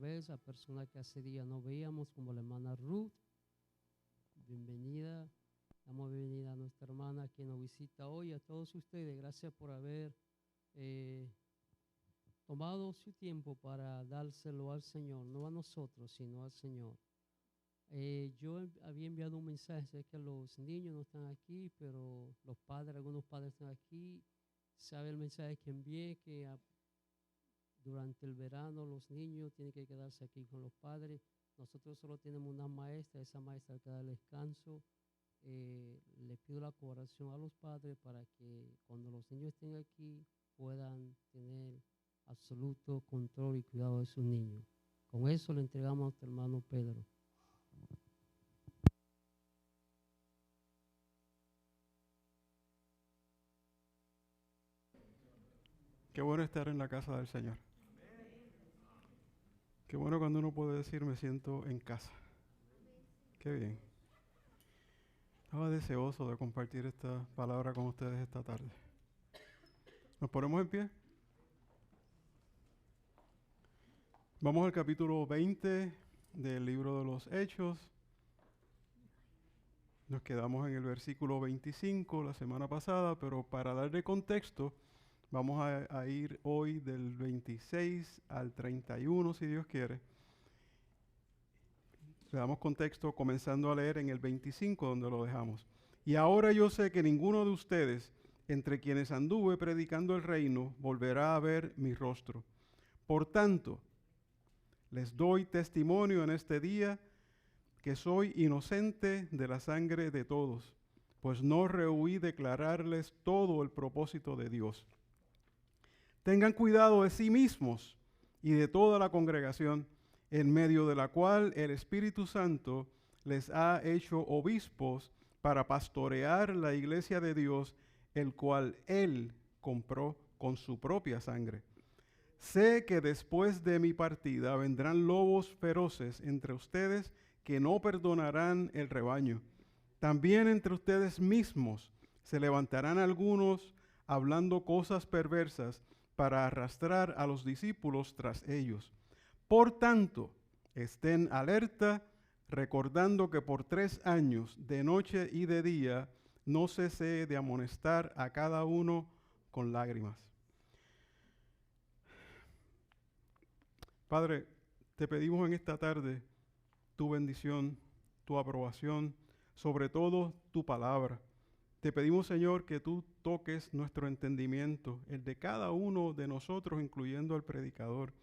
vez, a personas que hace días no veíamos, como la hermana Ruth. Bienvenida. Damos bienvenida a nuestra hermana que nos visita hoy. A todos ustedes, gracias por haber tomado su tiempo para dárselo al Señor, no a nosotros, sino al Señor. Yo había enviado un mensaje, sé que los niños no están aquí, pero los padres, algunos padres están aquí. Sabe el mensaje que envié, que durante el verano los niños tienen que quedarse aquí con los padres. Nosotros solo tenemos una maestra, esa maestra que da el descanso. Le pido la colaboración a los padres para que cuando los niños estén aquí puedan tener absoluto control y cuidado de sus niños. Con eso le entregamos a nuestro hermano Pedro. Qué bueno estar en la casa del Señor. Qué bueno cuando uno puede decir me siento en casa. Qué bien. Estaba deseoso de compartir esta palabra con ustedes esta tarde. ¿Nos ponemos en pie? Vamos al capítulo 20 del libro de los Hechos. Nos quedamos en el versículo 25 la semana pasada, pero para darle contexto, vamos a ir hoy del 26 al 31, si Dios quiere. Le damos contexto comenzando a leer en el 25, donde lo dejamos. Y ahora yo sé que ninguno de ustedes, entre quienes anduve predicando el reino, volverá a ver mi rostro. Por tanto, les doy testimonio en este día que soy inocente de la sangre de todos, pues no rehuí declararles todo el propósito de Dios. Tengan cuidado de sí mismos y de toda la congregación, en medio de la cual el Espíritu Santo les ha hecho obispos para pastorear la iglesia de Dios, el cual Él compró con su propia sangre. Sé que después de mi partida vendrán lobos feroces entre ustedes que no perdonarán el rebaño. También entre ustedes mismos se levantarán algunos hablando cosas perversas para arrastrar a los discípulos tras ellos. Por tanto, estén alerta, recordando que por 3 años, de noche y de día, no cesé de amonestar a cada uno con lágrimas. Padre, te pedimos en esta tarde tu bendición, tu aprobación, sobre todo tu palabra. Te pedimos, Señor, que tú toques nuestro entendimiento, el de cada uno de nosotros, incluyendo al predicador.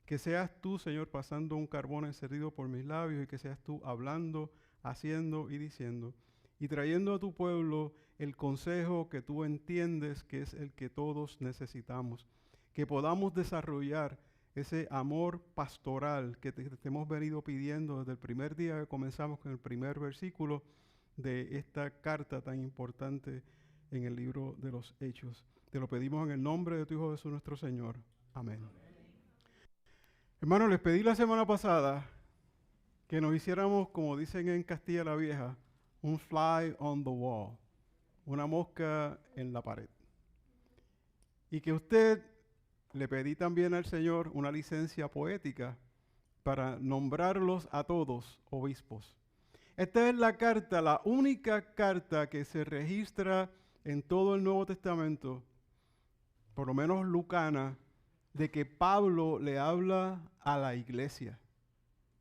Que seas tú, Señor, pasando un carbón encendido por mis labios y que seas tú hablando, haciendo y diciendo y trayendo a tu pueblo el consejo que tú entiendes que es el que todos necesitamos. Que podamos desarrollar ese amor pastoral que te hemos venido pidiendo desde el primer día que comenzamos con el primer versículo de esta carta tan importante en el libro de los Hechos. Te lo pedimos en el nombre de tu Hijo Jesús nuestro Señor. Amén. Hermanos, les pedí la semana pasada que nos hiciéramos, como dicen en Castilla la Vieja, un fly on the wall, una mosca en la pared. Y que usted le pedí también al Señor una licencia poética para nombrarlos a todos obispos. Esta es la carta, la única carta que se registra en todo el Nuevo Testamento, por lo menos lucana, de que Pablo le habla a la iglesia.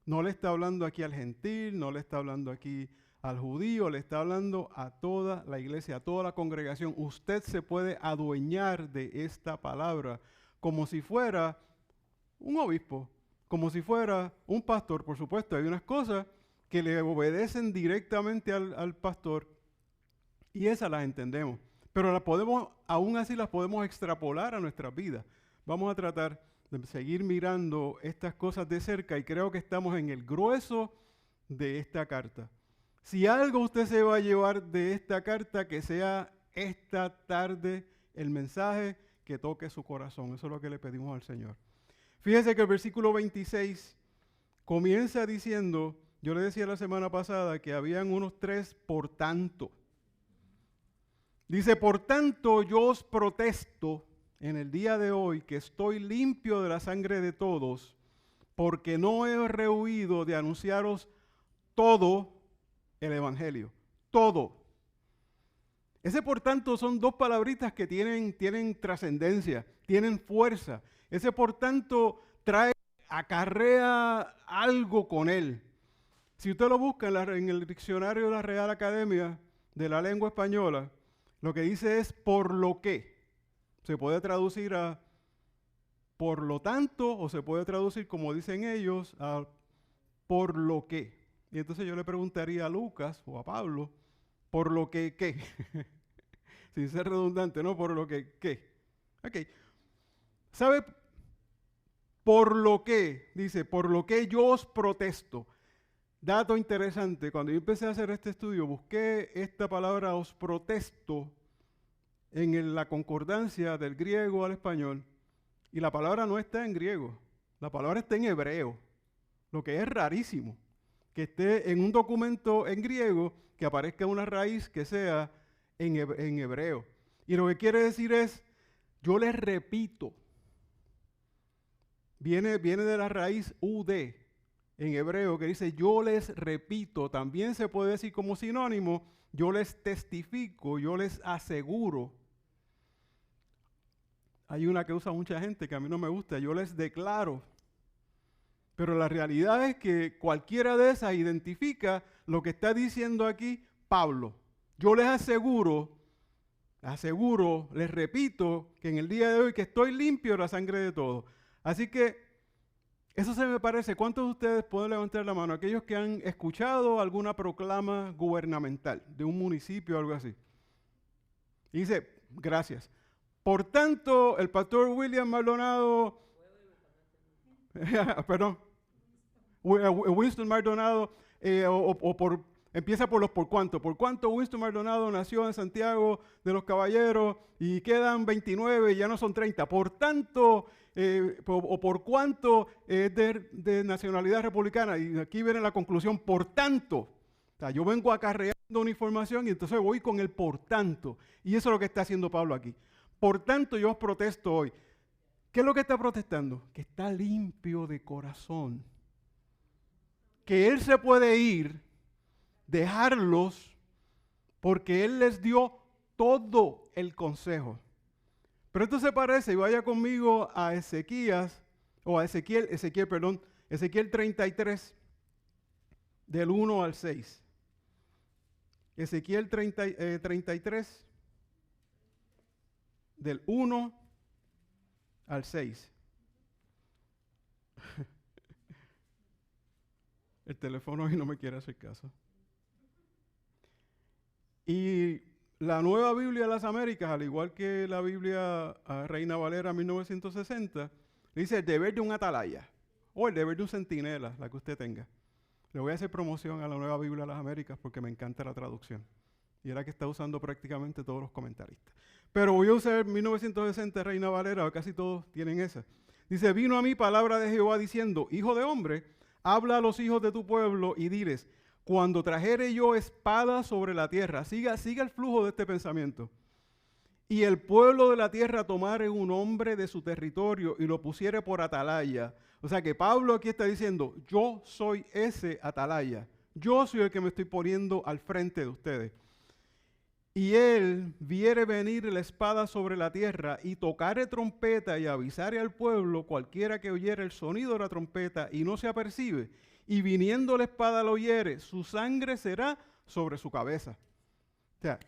No le está hablando aquí al gentil, no le está hablando aquí al judío, le está hablando a toda la iglesia, a toda la congregación. Usted se puede adueñar de esta palabra como si fuera un obispo, como si fuera un pastor. Por supuesto, hay unas cosas que le obedecen directamente al pastor y esas las entendemos. Pero aún así las podemos extrapolar a nuestras vidas. Vamos a tratar de seguir mirando estas cosas de cerca y creo que estamos en el grueso de esta carta. Si algo usted se va a llevar de esta carta, que sea esta tarde el mensaje que toque su corazón. Eso es lo que le pedimos al Señor. Fíjese que el versículo 26 comienza diciendo, yo le decía la semana pasada que habían unos 3 por tanto. Dice, por tanto yo os protesto en el día de hoy que estoy limpio de la sangre de todos, porque no he rehuido de anunciaros todo el evangelio. Todo. Ese por tanto son dos palabritas que tienen trascendencia, tienen fuerza. Ese por tanto acarrea algo con él. Si usted lo busca en el diccionario de la Real Academia de la Lengua Española, lo que dice es por lo que. Se puede traducir a por lo tanto, o se puede traducir, como dicen ellos, a por lo que. Y entonces yo le preguntaría a Lucas o a Pablo, ¿por lo que qué? Sin ser redundante, ¿no? ¿Por lo que qué? Ok. ¿Sabe? Por lo que, dice, por lo que yo os protesto. Dato interesante, cuando yo empecé a hacer este estudio, busqué esta palabra os protesto en la concordancia del griego al español, y la palabra no está en griego, la palabra está en hebreo, lo que es rarísimo, que esté en un documento en griego que aparezca una raíz que sea en hebreo. Y lo que quiere decir es, yo les repito, viene de la raíz ud, en hebreo, que dice yo les repito. También se puede decir como sinónimo, yo les testifico, yo les aseguro. Hay una que usa mucha gente que a mí no me gusta, yo les declaro. Pero la realidad es que cualquiera de esas identifica lo que está diciendo aquí Pablo. Yo les aseguro, les repito que en el día de hoy que estoy limpio de la sangre de todos. Así que eso se me parece. ¿Cuántos de ustedes pueden levantar la mano? Aquellos que han escuchado alguna proclama gubernamental de un municipio o algo así. Y dice, gracias. Por tanto, el pastor William Maldonado, perdón, Winston Maldonado, empieza por los por cuánto. Por cuánto Winston Maldonado nació en Santiago de los Caballeros y quedan 29 y ya no son 30. Por tanto, o por cuánto es de nacionalidad republicana. Y aquí viene la conclusión, por tanto. O sea, yo vengo acarreando una información y entonces voy con el por tanto. Y eso es lo que está haciendo Pablo aquí. Por tanto, yo os protesto hoy. ¿Qué es lo que está protestando? Que está limpio de corazón. Que él se puede ir, dejarlos, porque él les dio todo el consejo. Pero esto se parece, y vaya conmigo a Ezequiel 33, del 1 al 6. Ezequiel 33, del 1 al 6. El teléfono hoy no me quiere hacer caso. Y la Nueva Biblia de las Américas, al igual que la Biblia Reina Valera 1960, dice el deber de un atalaya o el deber de un centinela, la que usted tenga. Le voy a hacer promoción a la Nueva Biblia de las Américas porque me encanta la traducción. Y es la que está usando prácticamente todos los comentaristas. Pero voy a usar 1960 Reina Valera, casi todos tienen esa. Dice, vino a mí palabra de Jehová diciendo, hijo de hombre, habla a los hijos de tu pueblo y diles, cuando trajere yo espada sobre la tierra, siga el flujo de este pensamiento, y el pueblo de la tierra tomare un hombre de su territorio y lo pusiere por atalaya. O sea que Pablo aquí está diciendo, yo soy ese atalaya, yo soy el que me estoy poniendo al frente de ustedes. Y él viere venir la espada sobre la tierra y tocare trompeta y avisare al pueblo, cualquiera que oyere el sonido de la trompeta y no se apercibe, y viniendo la espada lo oyere, su sangre será sobre su cabeza. O sea,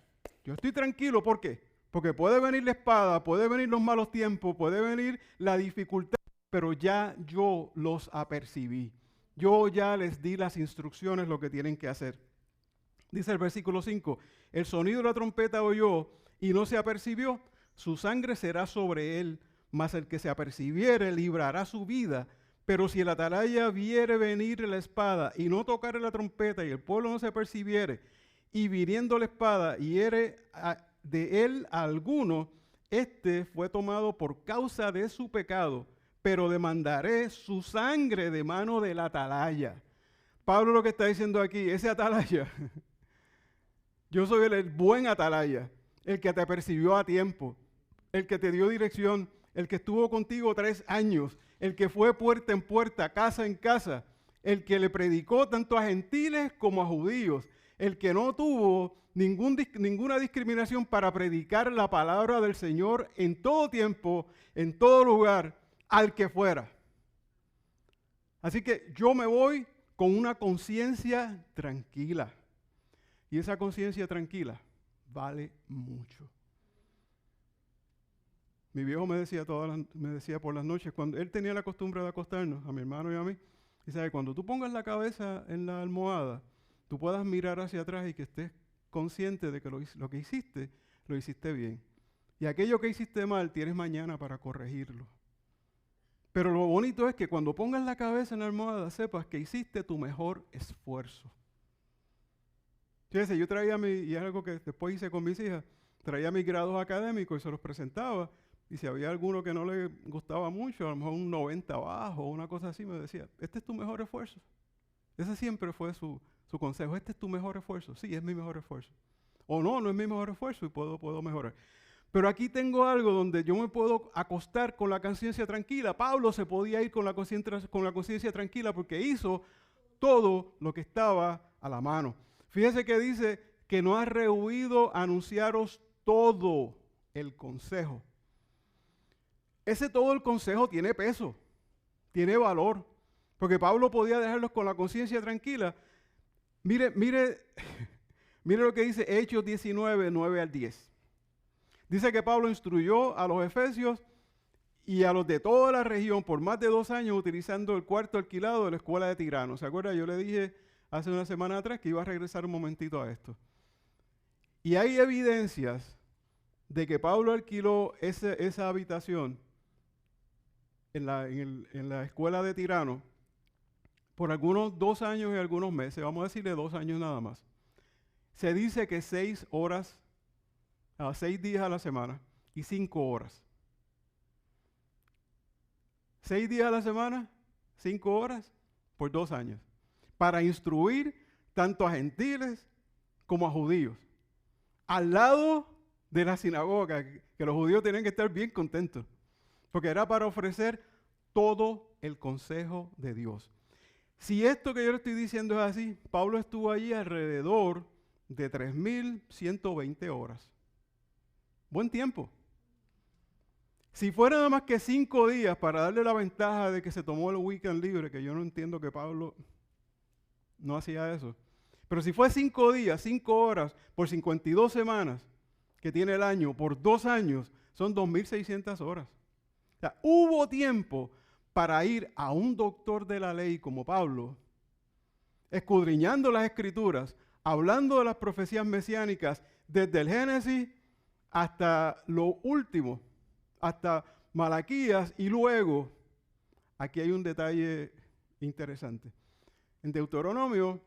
yo estoy tranquilo, ¿por qué? Porque puede venir la espada, puede venir los malos tiempos, puede venir la dificultad, pero ya yo los apercibí. Yo ya les di las instrucciones, lo que tienen que hacer. Dice el versículo 5, el sonido de la trompeta oyó y no se apercibió, su sangre será sobre él, mas el que se apercibiere librará su vida. Pero si el atalaya viere venir la espada y no tocare la trompeta y el pueblo no se apercibiere, y viniendo la espada hiere de él a alguno, este fue tomado por causa de su pecado, pero demandaré su sangre de mano del atalaya. Pablo lo que está diciendo aquí, ese atalaya, yo soy el buen atalaya, el que te percibió a tiempo, el que te dio dirección, el que estuvo contigo 3 años, el que fue puerta en puerta, casa en casa, el que le predicó tanto a gentiles como a judíos, el que no tuvo ninguna discriminación para predicar la palabra del Señor en todo tiempo, en todo lugar, al que fuera. Así que yo me voy con una conciencia tranquila. Y esa conciencia tranquila vale mucho. Mi viejo me decía por las noches, cuando él tenía la costumbre de acostarnos, a mi hermano y a mí, dice, cuando tú pongas la cabeza en la almohada, tú puedas mirar hacia atrás y que estés consciente de que lo que hiciste, lo hiciste bien. Y aquello que hiciste mal, tienes mañana para corregirlo. Pero lo bonito es que cuando pongas la cabeza en la almohada, sepas que hiciste tu mejor esfuerzo. Fíjese, yo traía y es algo que después hice con mis hijas, traía mis grados académicos y se los presentaba. Y si había alguno que no le gustaba mucho, a lo mejor un 90 abajo o una cosa así, me decía, este es tu mejor esfuerzo. Ese siempre fue su consejo, este es tu mejor esfuerzo. Sí, es mi mejor esfuerzo. O no es mi mejor esfuerzo y puedo mejorar. Pero aquí tengo algo donde yo me puedo acostar con la conciencia tranquila. Pablo se podía ir con la conciencia tranquila porque hizo todo lo que estaba a la mano. Fíjese que dice que no ha rehuido anunciaros todo el consejo. Ese todo el consejo tiene peso, tiene valor, porque Pablo podía dejarlos con la conciencia tranquila. Mire lo que dice Hechos 19, 9 al 10. Dice que Pablo instruyó a los efesios y a los de toda la región por más de 2 años utilizando el cuarto alquilado de la escuela de Tirano. ¿Se acuerda? Yo le dije hace una semana atrás que iba a regresar un momentito a esto. Y hay evidencias de que Pablo alquiló esa habitación en la escuela de Tirano por algunos 2 años y algunos meses, vamos a decirle 2 años nada más. Se dice que 6 días a la semana y 5 horas. 6 días a la semana, 5 horas por 2 años. Para instruir tanto a gentiles como a judíos. Al lado de la sinagoga, que los judíos tenían que estar bien contentos. Porque era para ofrecer todo el consejo de Dios. Si esto que yo le estoy diciendo es así, Pablo estuvo allí alrededor de 3,120 horas. Buen tiempo. Si fuera nada más que 5 días para darle la ventaja de que se tomó el weekend libre, que yo no entiendo que Pablo no hacía eso. Pero si fue 5 días, 5 horas, por 52 semanas que tiene el año, por 2 años, son 2,600 horas. O sea, hubo tiempo para ir a un doctor de la ley como Pablo, escudriñando las escrituras, hablando de las profecías mesiánicas, desde el Génesis hasta lo último, hasta Malaquías, y luego, aquí hay un detalle interesante. En Deuteronomio,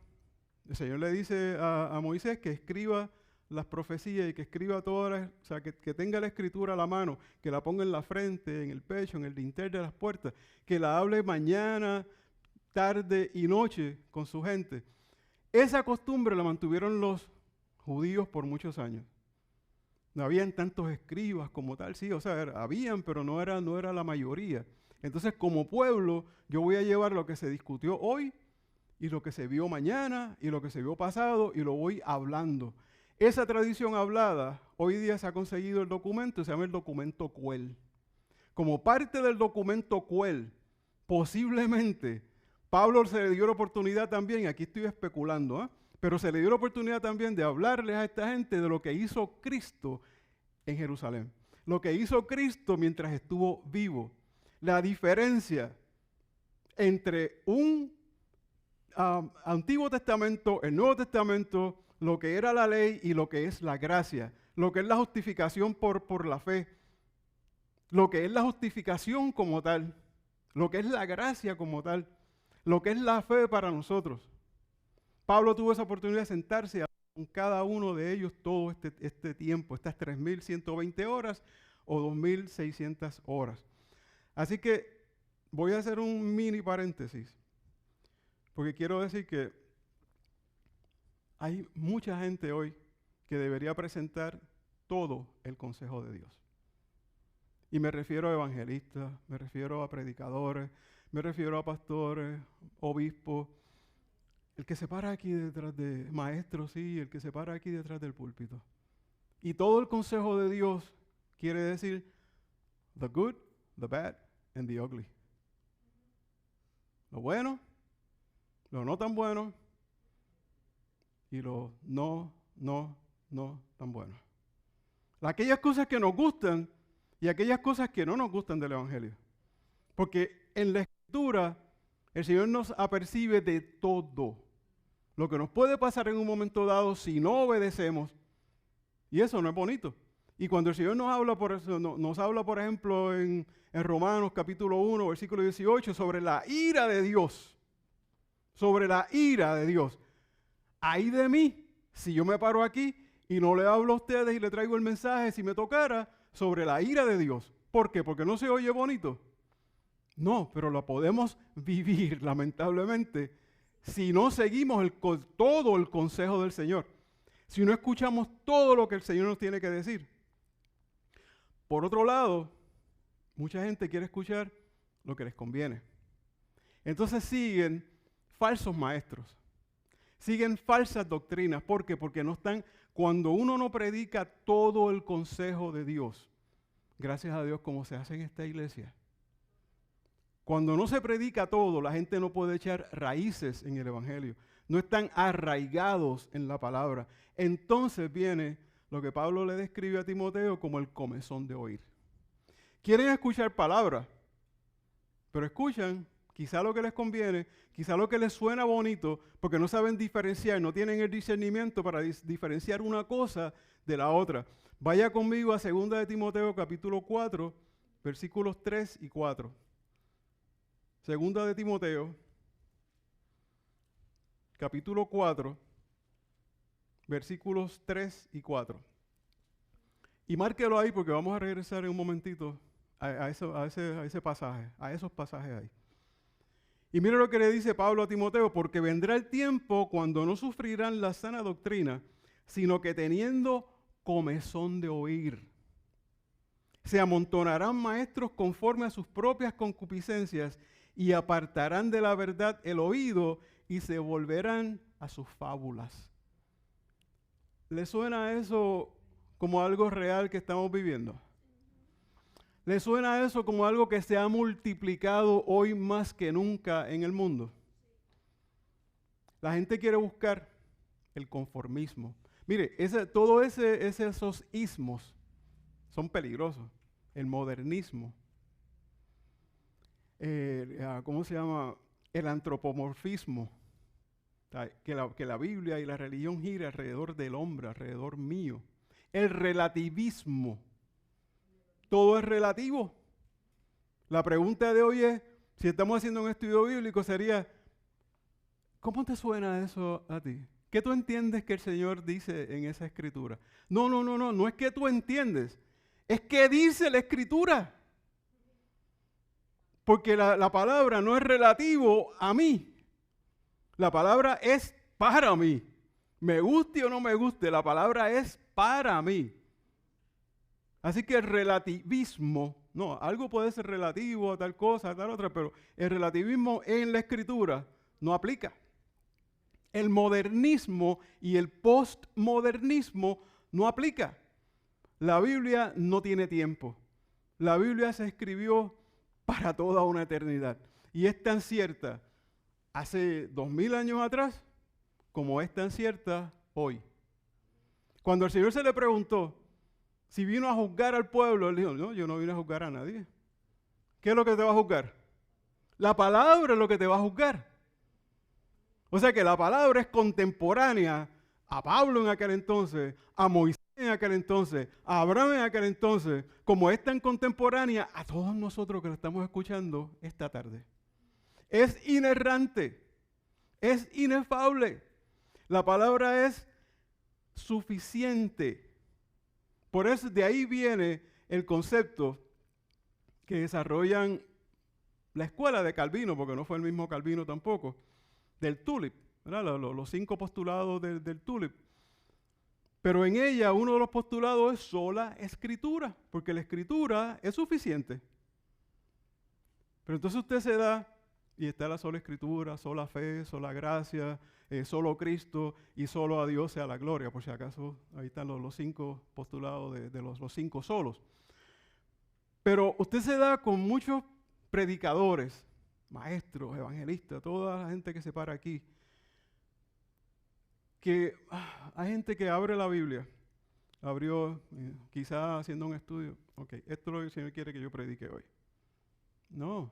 el Señor le dice a Moisés que escriba las profecías y que escriba todas, o sea, que tenga la escritura a la mano, que la ponga en la frente, en el pecho, en el dintel de las puertas, que la hable mañana, tarde y noche con su gente. Esa costumbre la mantuvieron los judíos por muchos años. No habían tantos escribas como tal, sí, o sea, habían, pero no era la mayoría. Entonces, como pueblo, yo voy a llevar lo que se discutió hoy y lo que se vio mañana y lo que se vio pasado y lo voy hablando. Esa tradición hablada, hoy día se ha conseguido el documento, se llama el documento Cuel. Como parte del documento Cuel, posiblemente, Pablo se le dio la oportunidad también, aquí estoy especulando, pero se le dio la oportunidad también de hablarles a esta gente de lo que hizo Cristo en Jerusalén. Lo que hizo Cristo mientras estuvo vivo. La diferencia entre un Antiguo Testamento, el Nuevo Testamento, lo que era la ley y lo que es la gracia, lo que es la justificación por la fe, lo que es la justificación como tal, lo que es la gracia como tal, lo que es la fe para nosotros. Pablo tuvo esa oportunidad de sentarse con cada uno de ellos todo este tiempo, estas 3,120 horas o 2,600 horas. Así que voy a hacer un mini paréntesis, porque quiero decir que hay mucha gente hoy que debería presentar todo el consejo de Dios. Y me refiero a evangelistas, me refiero a predicadores, me refiero a pastores, obispos, el que se para aquí detrás de maestros, sí, el que se para aquí detrás del púlpito. Y todo el consejo de Dios quiere decir the good, the bad, and the ugly. Lo bueno, lo no tan bueno, y lo no tan bueno. Aquellas cosas que nos gustan y aquellas cosas que no nos gustan del Evangelio. Porque en la Escritura el Señor nos apercibe de todo. Lo que nos puede pasar en un momento dado si no obedecemos. Y eso no es bonito. Y cuando el Señor nos habla, por ejemplo, en Romanos capítulo 1, versículo 18, sobre la ira de Dios. Sobre la ira de Dios. Ay de mí, si yo me paro aquí y no le hablo a ustedes y le traigo el mensaje, si me tocara, sobre la ira de Dios. ¿Por qué? Porque no se oye bonito. No, pero la podemos vivir, lamentablemente, si no seguimos todo el consejo del Señor. Si no escuchamos todo lo que el Señor nos tiene que decir. Por otro lado, mucha gente quiere escuchar lo que les conviene. Entonces siguen falsos maestros. Siguen falsas doctrinas. ¿Por qué? Porque no están, cuando uno no predica todo el consejo de Dios, gracias a Dios como se hace en esta iglesia, cuando no se predica todo, la gente no puede echar raíces en el Evangelio. No están arraigados en la palabra. Entonces viene lo que Pablo le describe a Timoteo como el comezón de oír. Quieren escuchar palabra, pero escuchan quizá lo que les conviene, quizá lo que les suena bonito, porque no saben diferenciar, no tienen el discernimiento para diferenciar una cosa de la otra. Vaya conmigo a 2 de Timoteo capítulo 4, versículos 3 y 4. 2 de Timoteo, capítulo 4, versículos 3 y 4. Y márquelo ahí porque vamos a regresar en un momentito a ese pasaje, a esos pasajes ahí. Y mire lo que le dice Pablo a Timoteo, porque vendrá el tiempo cuando no sufrirán la sana doctrina, sino que teniendo comezón de oír, se amontonarán maestros conforme a sus propias concupiscencias y apartarán de la verdad el oído y se volverán a sus fábulas. ¿Le suena eso como algo real que estamos viviendo? ¿Le suena eso como algo que se ha multiplicado hoy más que nunca en el mundo? La gente quiere buscar el conformismo. Mire, todos esos ismos son peligrosos. El modernismo. ¿Cómo se llama? El antropomorfismo. Que la Biblia y la religión gira alrededor del hombre, alrededor mío. El relativismo. Todo es relativo. La pregunta de hoy es, si estamos haciendo un estudio bíblico, sería, ¿cómo te suena eso a ti? ¿Qué tú entiendes que el Señor dice en esa escritura? No es que tú entiendes, es que dice la escritura. Porque la palabra no es relativo a mí. La palabra es para mí. Me guste o no me guste, la palabra es para mí. Así que el relativismo, algo puede ser relativo a tal cosa, a tal otra, pero el relativismo en la escritura no aplica. El modernismo y el postmodernismo no aplica. La Biblia no tiene tiempo. La Biblia se escribió para toda una eternidad. Y es tan cierta hace 2000 años atrás como es tan cierta hoy. Cuando el Señor se le preguntó si vino a juzgar al pueblo, él dijo, no, yo no vine a juzgar a nadie. ¿Qué es lo que te va a juzgar? La palabra es lo que te va a juzgar. O sea que la palabra es contemporánea a Pablo en aquel entonces, a Moisés en aquel entonces, a Abraham en aquel entonces, como es tan contemporánea a todos nosotros que lo estamos escuchando esta tarde. Es inerrante, es inefable. La palabra es suficiente. Por eso de ahí viene el concepto que desarrollan la escuela de Calvino, porque no fue el mismo Calvino tampoco, del tulip, ¿verdad? Los 5 postulados del tulip. Pero en ella uno de los postulados es sola escritura, porque la escritura es suficiente. Pero entonces usted se da y está la sola escritura, sola fe, sola gracia, solo Cristo y solo a Dios sea la gloria. Por si acaso, ahí están los 5 postulados de los 5 solos. Pero usted se da con muchos predicadores, maestros, evangelistas, toda la gente que se para aquí, que hay gente que abre la Biblia, abrió quizás haciendo un estudio, ok, esto es lo que el Señor quiere que yo predique hoy. No,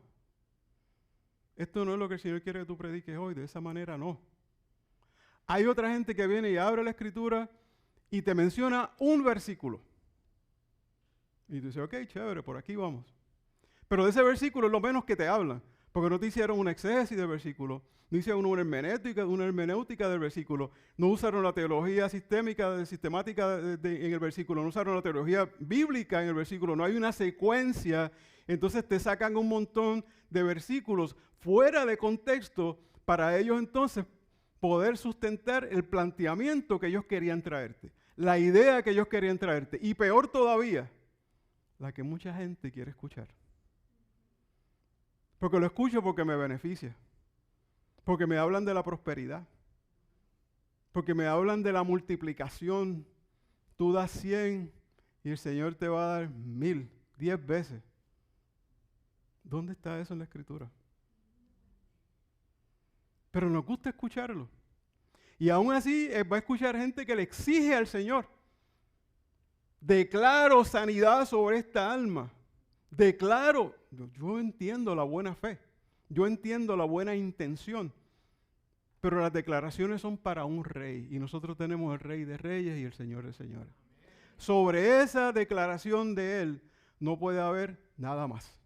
esto no es lo que el Señor quiere que tú prediques hoy, de esa manera no. Hay otra gente que viene y abre la Escritura y te menciona un versículo. Y tú dices, ok, chévere, por aquí vamos. Pero de ese versículo es lo menos que te hablan, porque no te hicieron una exégesis del versículo, no hicieron una hermenéutica del versículo, no usaron la teología sistemática en el versículo, no usaron la teología bíblica en el versículo, no hay una secuencia. Entonces te sacan un montón de versículos fuera de contexto para ellos entonces poder sustentar el planteamiento que ellos querían traerte, la idea que ellos querían traerte, y peor todavía, la que mucha gente quiere escuchar. Porque lo escucho porque me beneficia, porque me hablan de la prosperidad, porque me hablan de la multiplicación. Tú das 100 y el Señor te va a dar 1000, 10 veces. ¿Dónde está eso en la Escritura? Pero nos gusta escucharlo. Y aún así va a escuchar gente que le exige al Señor. Declaro sanidad sobre esta alma. Declaro, yo entiendo la buena fe. Yo entiendo la buena intención. Pero las declaraciones son para un rey. Y nosotros tenemos el Rey de Reyes y el Señor de Señores. Sobre esa declaración de Él no puede haber nada más.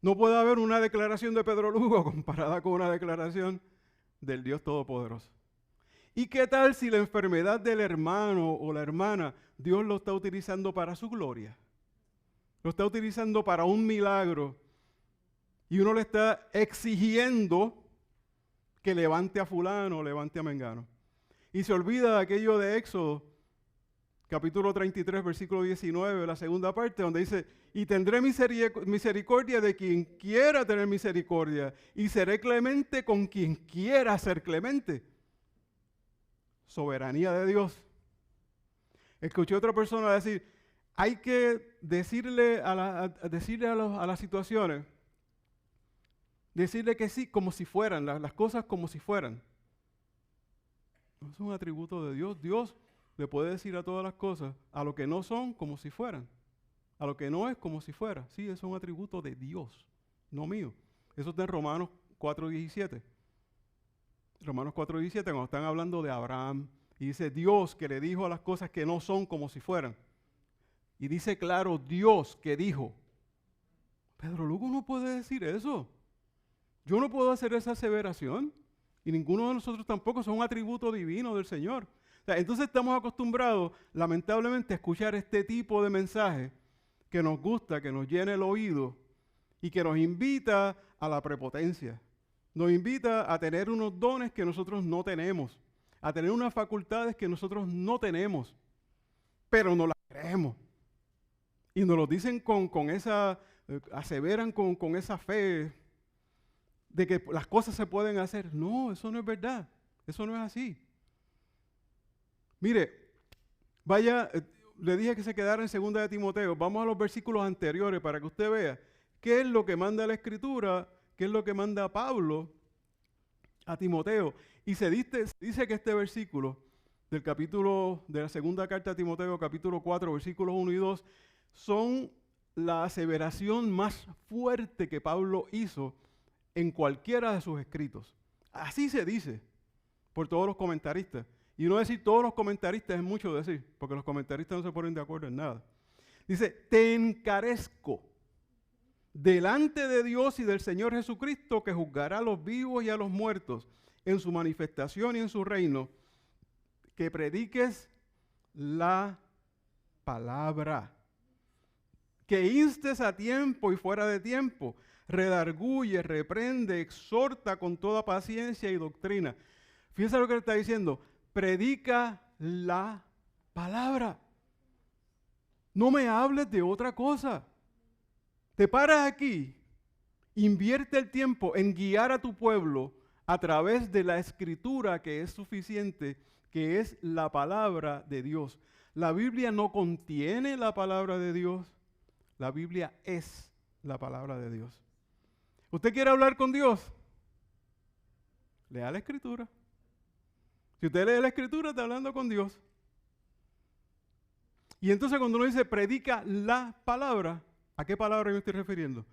No puede haber una declaración de Pedro Lugo comparada con una declaración del Dios Todopoderoso. ¿Y qué tal si la enfermedad del hermano o la hermana, Dios lo está utilizando para su gloria? Lo está utilizando para un milagro y uno le está exigiendo que levante a fulano o levante a mengano. Y se olvida de aquello de Éxodo, capítulo 33, versículo 19, la segunda parte, donde dice, y tendré misericordia de quien quiera tener misericordia, y seré clemente con quien quiera ser clemente. Soberanía de Dios. Escuché a otra persona decir, hay que decirle a las situaciones, decirle que sí, como si fueran, las cosas como si fueran. No es un atributo de Dios. Dios le puede decir a todas las cosas, a lo que no son, como si fueran. A lo que no es, como si fuera. Sí, es un atributo de Dios, no mío. Eso está en Romanos 4:17. Romanos 4:17, cuando están hablando de Abraham, y dice Dios que le dijo a las cosas que no son como si fueran. Y dice claro, Dios que dijo. Pedro Lugo no puede decir eso. Yo no puedo hacer esa aseveración. Y ninguno de nosotros tampoco, son un atributo divino del Señor. O sea, entonces estamos acostumbrados, lamentablemente, a escuchar este tipo de mensaje que nos gusta, que nos llena el oído y que nos invita a la prepotencia. Nos invita a tener unos dones que nosotros no tenemos, a tener unas facultades que nosotros no tenemos, pero no las creemos. Y nos lo dicen con esa, aseveran con esa fe de que las cosas se pueden hacer. No, eso no es verdad. Eso no es así. Mire, vaya, le dije que se quedara en 2 de Timoteo. Vamos a los versículos anteriores para que usted vea qué es lo que manda la Escritura, qué es lo que manda Pablo a Timoteo. Y se dice que este versículo del capítulo, de la segunda carta a Timoteo, capítulo 4, versículos 1 y 2, son la aseveración más fuerte que Pablo hizo en cualquiera de sus escritos. Así se dice por todos los comentaristas. Y no decir todos los comentaristas es mucho decir, porque los comentaristas no se ponen de acuerdo en nada. Dice, te encarezco delante de Dios y del Señor Jesucristo, que juzgará a los vivos y a los muertos en su manifestación y en su reino, que prediques la palabra, que instes a tiempo y fuera de tiempo, redarguye, reprende, exhorta con toda paciencia y doctrina. Fíjense lo que le está diciendo, predica la palabra. No me hables de otra cosa. Te paras aquí, invierte el tiempo en guiar a tu pueblo a través de la escritura que es suficiente, que es la palabra de Dios. La Biblia no contiene la palabra de Dios, la Biblia es la palabra de Dios. ¿Usted quiere hablar con Dios? Lea la escritura. Si usted lee la escritura, está hablando con Dios. Y entonces cuando uno dice predica la palabra, ¿a qué palabra me estoy refiriendo?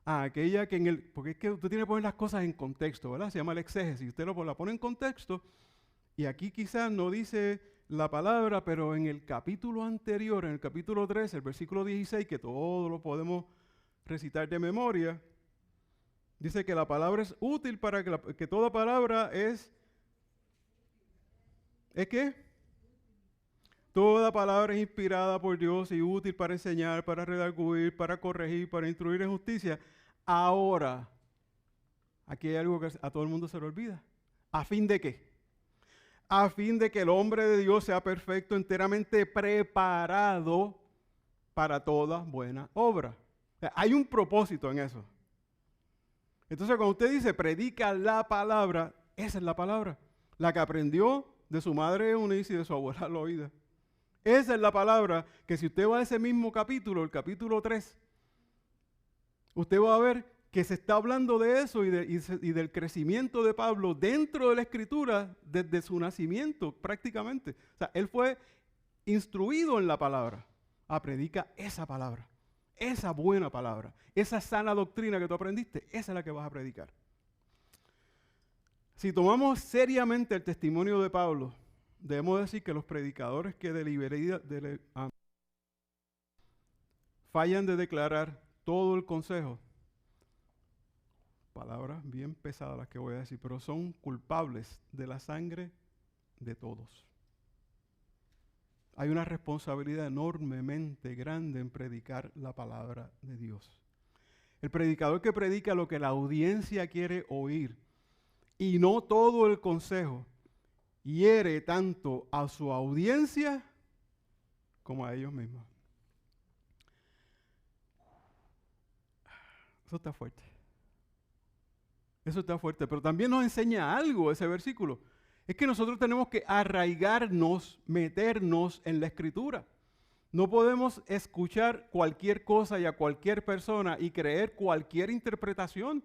A aquella que porque es que usted tiene que poner las cosas en contexto, ¿verdad? Se llama el exégesis. Usted la pone en contexto y aquí quizás no dice la palabra, pero en el capítulo anterior, en el capítulo 3, el versículo 16, que todo lo podemos recitar de memoria, dice que la palabra es útil para que toda palabra ¿es qué? Toda palabra es inspirada por Dios y útil para enseñar, para redarguir, para corregir, para instruir en justicia. Ahora, aquí hay algo que a todo el mundo se le olvida. ¿A fin de qué? A fin de que el hombre de Dios sea perfecto, enteramente preparado para toda buena obra. O sea, hay un propósito en eso. Entonces, cuando usted dice predica la palabra, esa es la palabra. La que aprendió de su madre Eunice y de su abuela Loida. Esa es la palabra que si usted va a ese mismo capítulo, el capítulo 3, usted va a ver que se está hablando de eso y del crecimiento de Pablo dentro de la Escritura desde su nacimiento prácticamente. O sea, él fue instruido en la palabra. Predica esa palabra, esa buena palabra, esa sana doctrina que tú aprendiste, esa es la que vas a predicar. Si tomamos seriamente el testimonio de Pablo, debemos decir que los predicadores que fallan de declarar todo el consejo, palabras bien pesadas las que voy a decir, pero son culpables de la sangre de todos. Hay una responsabilidad enormemente grande en predicar la palabra de Dios. El predicador que predica lo que la audiencia quiere oír y no todo el consejo, hiere tanto a su audiencia como a ellos mismos. Eso está fuerte. Eso está fuerte, pero también nos enseña algo ese versículo. Es que nosotros tenemos que arraigarnos, meternos en la Escritura. No podemos escuchar cualquier cosa y a cualquier persona y creer cualquier interpretación.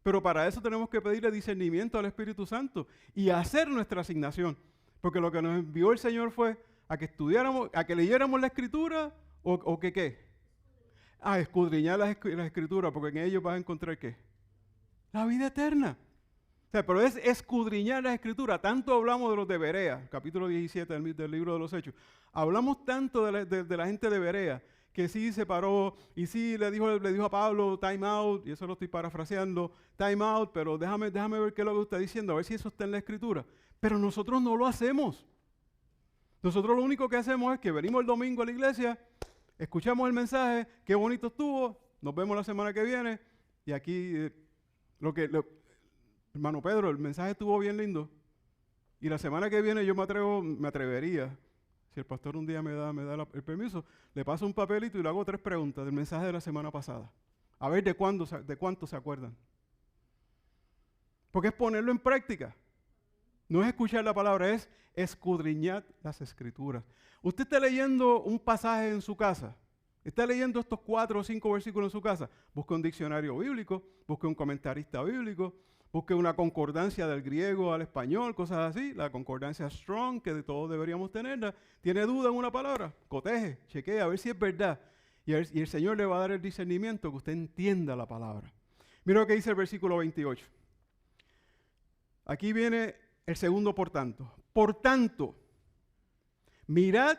Pero para eso tenemos que pedirle discernimiento al Espíritu Santo y hacer nuestra asignación. Porque lo que nos envió el Señor fue a que estudiáramos, a que leyéramos la Escritura o que ¿qué? Escudriñar las Escrituras, porque en ellos vas a encontrar ¿qué? La vida eterna. O sea, pero es escudriñar la Escritura. Tanto hablamos de los de Berea, capítulo 17 del libro de los Hechos. Hablamos tanto de la gente de Berea, que sí se paró y sí le dijo a Pablo, time out, y eso lo estoy parafraseando, time out, pero déjame ver qué es lo que está diciendo, a ver si eso está en la Escritura. Pero nosotros no lo hacemos. Nosotros lo único que hacemos es que venimos el domingo a la iglesia, escuchamos el mensaje, qué bonito estuvo, nos vemos la semana que viene, y aquí hermano Pedro, el mensaje estuvo bien lindo, y la semana que viene yo me atrevería, si el pastor un día me da el permiso, le paso un papelito y le hago 3 preguntas del mensaje de la semana pasada. A ver de cuánto se acuerdan. Porque es ponerlo en práctica. No es escuchar la palabra, es escudriñar las Escrituras. Usted está leyendo un pasaje en su casa. Está leyendo estos 4 o 5 versículos en su casa. Busque un diccionario bíblico, busque un comentarista bíblico, busque una concordancia del griego al español, cosas así, la concordancia Strong, que de todos deberíamos tenerla. ¿Tiene duda en una palabra? Coteje, chequea, a ver si es verdad. Y el Señor le va a dar el discernimiento que usted entienda la palabra. Mira lo que dice el versículo 28. Aquí viene el segundo por tanto. Por tanto, mirad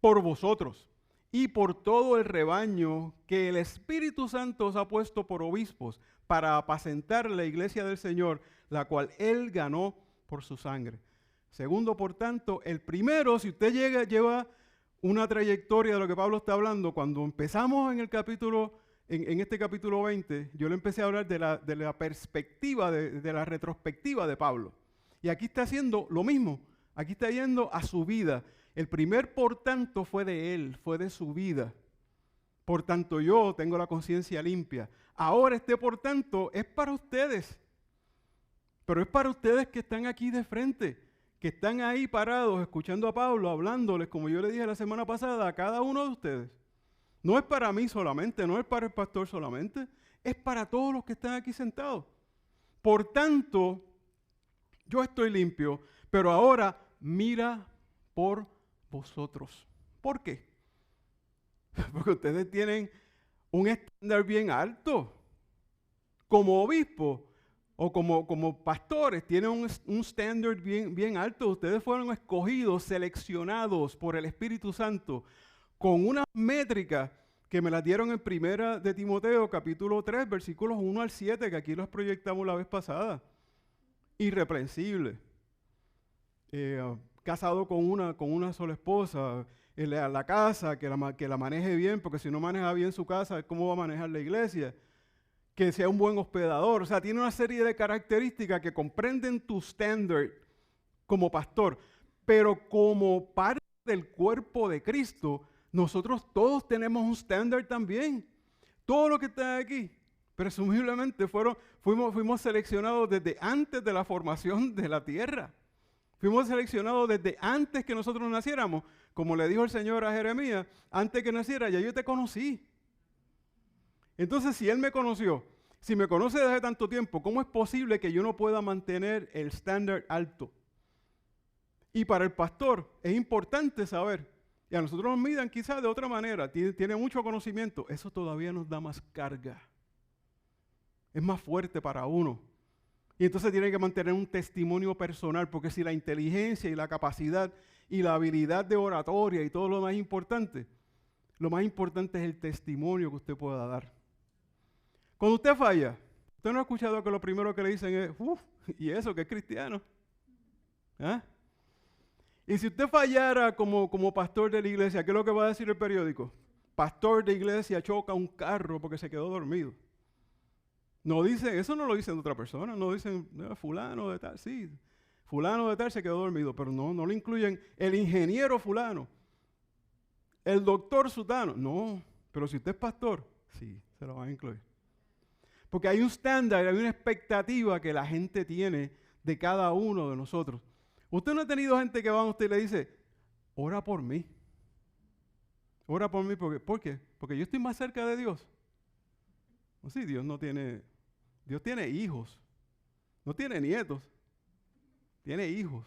por vosotros y por todo el rebaño que el Espíritu Santo os ha puesto por obispos para apacentar la iglesia del Señor, la cual Él ganó por su sangre. Segundo, por tanto, el primero, si usted lleva una trayectoria de lo que Pablo está hablando, cuando empezamos en este capítulo 20, yo le empecé a hablar de la perspectiva, de la retrospectiva de Pablo. Y aquí está haciendo lo mismo, Aquí está yendo a su vida. El primer por tanto fue de él, fue de su vida. Por tanto yo tengo la conciencia limpia. Ahora este por tanto es para ustedes. Pero es para ustedes que están aquí de frente, que están ahí parados, escuchando a Pablo, hablándoles, como yo le dije la semana pasada, a cada uno de ustedes. No es para mí solamente, no es para el pastor solamente, es para todos los que están aquí sentados. Por tanto, yo estoy limpio, pero ahora mira por vosotros. ¿Por qué? Porque ustedes tienen un estándar bien alto. Como obispo o como pastores, tienen un estándar bien alto. Ustedes fueron escogidos, seleccionados por el Espíritu Santo con una métrica que me la dieron en Primera de Timoteo, capítulo 3, versículos 1 al 7, que aquí los proyectamos la vez pasada. Irreprensible. Casado con una sola esposa. La casa, que la maneje bien, porque si no maneja bien su casa, ¿cómo va a manejar la iglesia? Que sea un buen hospedador. O sea, tiene una serie de características que comprenden tu estándar como pastor. Pero como parte del cuerpo de Cristo, nosotros todos tenemos un estándar también. Todos los que están aquí, presumiblemente fuimos seleccionados desde antes de la formación de la tierra. Fuimos seleccionados desde antes que nosotros naciéramos. Como le dijo el Señor a Jeremías, antes que naciera, ya yo te conocí. Entonces, si Él me conoció, si me conoce desde tanto tiempo, ¿cómo es posible que yo no pueda mantener el estándar alto? Y para el pastor es importante saber, y a nosotros nos midan quizás de otra manera, tiene mucho conocimiento, eso todavía nos da más carga. Es más fuerte para uno. Y entonces tiene que mantener un testimonio personal, porque si la inteligencia y la capacidad y la habilidad de oratoria y todo lo más importante es el testimonio que usted pueda dar. Cuando usted falla, usted no ha escuchado que lo primero que le dicen es, ¿y eso que es cristiano? ¿Ah? Y si usted fallara como pastor de la iglesia, ¿qué es lo que va a decir el periódico? Pastor de iglesia choca un carro porque se quedó dormido. No dicen, eso no lo dicen de otra persona, no dicen fulano de tal, sí, fulano de tal se quedó dormido, pero no le incluyen el ingeniero fulano, el doctor sutano, no, pero si usted es pastor, sí, se lo van a incluir. Porque hay un estándar, hay una expectativa que la gente tiene de cada uno de nosotros. Usted no ha tenido gente que va a usted y le dice, ora por mí. Ora por mí, ¿por qué? Porque yo estoy más cerca de Dios. No, sí, Dios tiene hijos, no tiene nietos, tiene hijos.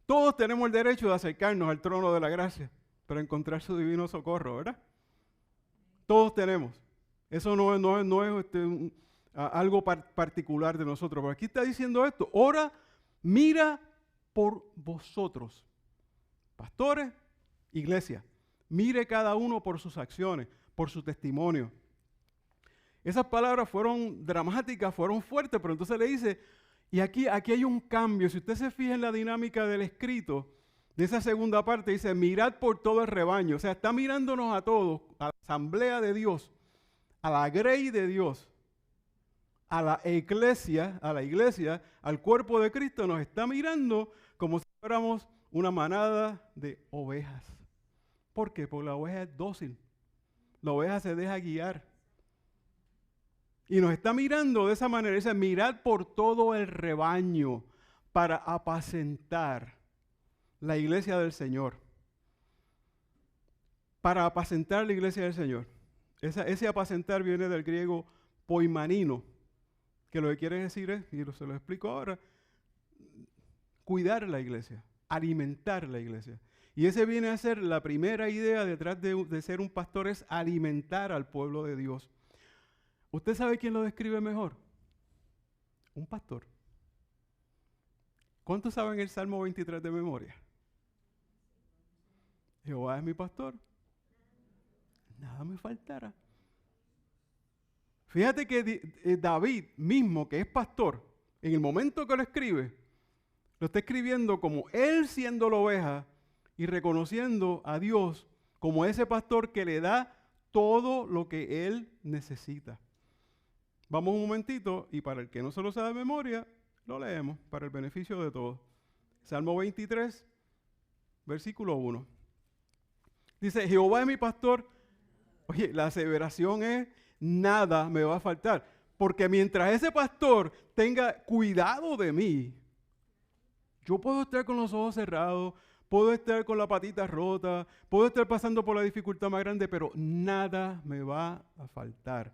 Todos tenemos el derecho de acercarnos al trono de la gracia para encontrar su divino socorro, ¿verdad? Todos tenemos. Eso no es algo particular de nosotros. Pero aquí está diciendo esto, ora, mira por vosotros. Pastores, iglesia, mire cada uno por sus acciones, por su testimonio. Esas palabras fueron dramáticas, fueron fuertes, pero entonces le dice, y aquí hay un cambio. Si usted se fija en la dinámica del escrito, de esa segunda parte, dice, mirad por todo el rebaño. O sea, está mirándonos a todos, a la asamblea de Dios, a la grey de Dios, a la iglesia, al cuerpo de Cristo, nos está mirando como si fuéramos una manada de ovejas. ¿Por qué? Porque la oveja es dócil. La oveja se deja guiar. Y nos está mirando de esa manera, dice, mirad por todo el rebaño para apacentar la iglesia del Señor. Para apacentar la iglesia del Señor. Ese apacentar viene del griego poimanino, que lo que quiere decir es, y se lo explico ahora, cuidar la iglesia, alimentar la iglesia. Y ese viene a ser la primera idea detrás de ser un pastor, es alimentar al pueblo de Dios. ¿Usted sabe quién lo describe mejor? Un pastor. ¿Cuántos saben el Salmo 23 de memoria? Jehová es mi pastor, nada me faltará. Fíjate que David mismo, que es pastor, en el momento que lo escribe, lo está escribiendo como él siendo la oveja y reconociendo a Dios como ese pastor que le da todo lo que él necesita. Vamos un momentito y para el que no se lo sabe de memoria, lo leemos para el beneficio de todos. Salmo 23, versículo 1. Dice, Jehová es mi pastor. Oye, la aseveración es, nada me va a faltar. Porque mientras ese pastor tenga cuidado de mí, yo puedo estar con los ojos cerrados, puedo estar con la patita rota, puedo estar pasando por la dificultad más grande, pero nada me va a faltar.